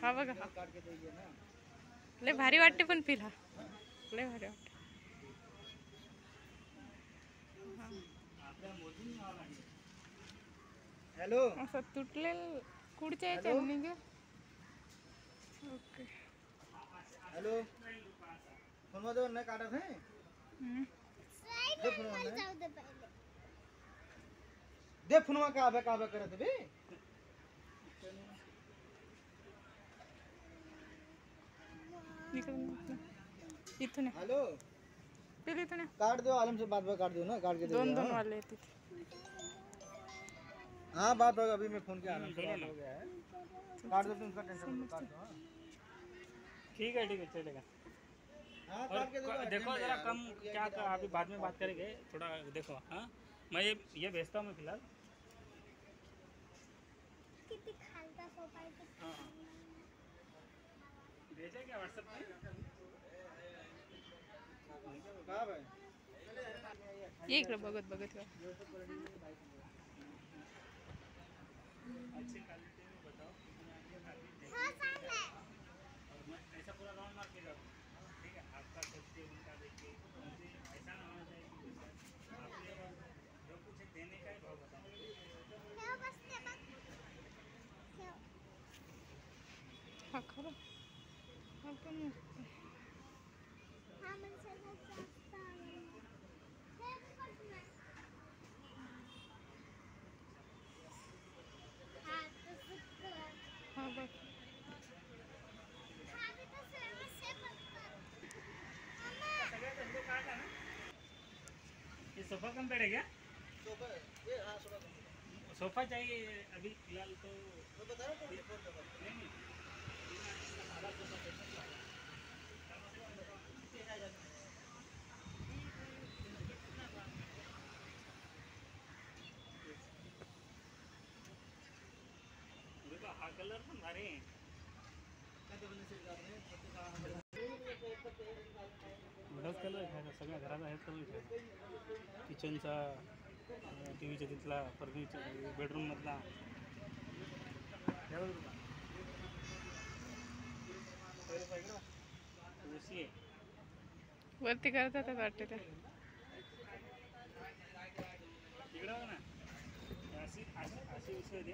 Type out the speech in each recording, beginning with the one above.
हा बघा लय भारी वाटते पण पिला लय भारी वाटते. हॅलो असं तुटलेलं कुडच्या याच्या निघे. ओके हॅलो फोन मध्ये नाही काढत आहे. दे फोन काबा करत बे इथून हेलो फिर इथून काट दो आलम से बात काट दो ना काट के दे दोन वाले तिथे. हाँ बात होगा अभी मैं फोन किया आलम से बात हो गया है काट दो तुम उसका टेंशन मत काट दो. हाँ ठीक है चलेगा. हाँ और काट के दो देखो जरा कम क्या अभी बाद में बात करेंगे थोड़ा देखो. हाँ मैं ये भेजता हूँ मैं फिलहाल. हाँ भेजा क्या व्हाट्सएप पे. ये इकडे बघत बघत अच्छी क्वालिटी में बताओ. और मैं ऐसा पूरा राउंड मार के जाऊँ. ठीक है आपका सेफ्टी उनका देखिए ऐसा ना होना चाहिए कि आपने जो कुछ देने का ही भाव बताओ. हा खरं हा पण हा बघ ये सोफा कम पड़ेगा. सोफा चाहिए अभी फिलहाल तो नहीं. देखो हा कलर पण भारी आहे. बराच कलर आहे सगळ्या घराचा हेच कलर आहे. किचनचा टी व्हीच्या तिथला फर्निचर बेडरूममधला तुळशी आहे. वरती करतात वाटते त्या तिकडं बघ ना अशी अशी अशी विषय दे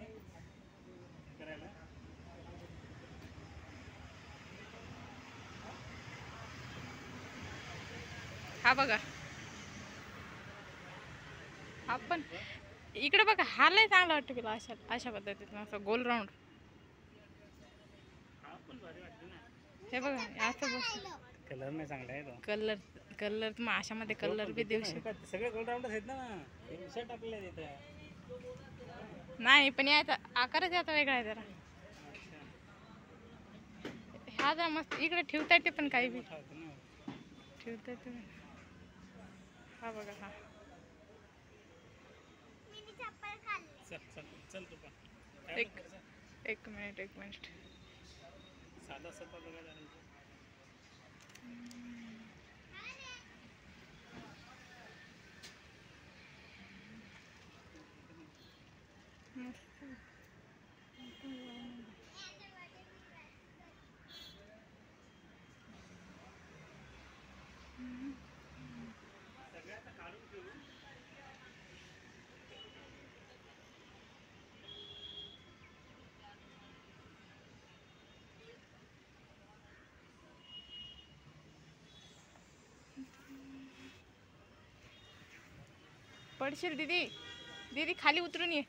करायला. हा बघा हा पण इकडे बघा हा लय चांगला वाटतं तुला अशा अशा पद्धतीत असं गोल राऊंड. हा पण भारी वाटते ना. हे बघा असं बस कलर नाही चांगला आहे तो. कलर कलर मग अशामध्ये कलर बी देऊ शकतो. सगळे गोल राऊंडच आहेत ना. विषय टाकले तिथे नाही पण याचा आकारच याचा वेगळा आहे जरा. हा जरा मस्त इकडे ठेवता येते पण काही बी ठेवता येते. हा बघा हा चल चल चल तू पण एक मिनिट साधा सोपा बघा जरा. सगळ्यात काढून ठेवू. पडशील दीदी खाली उतरून ये.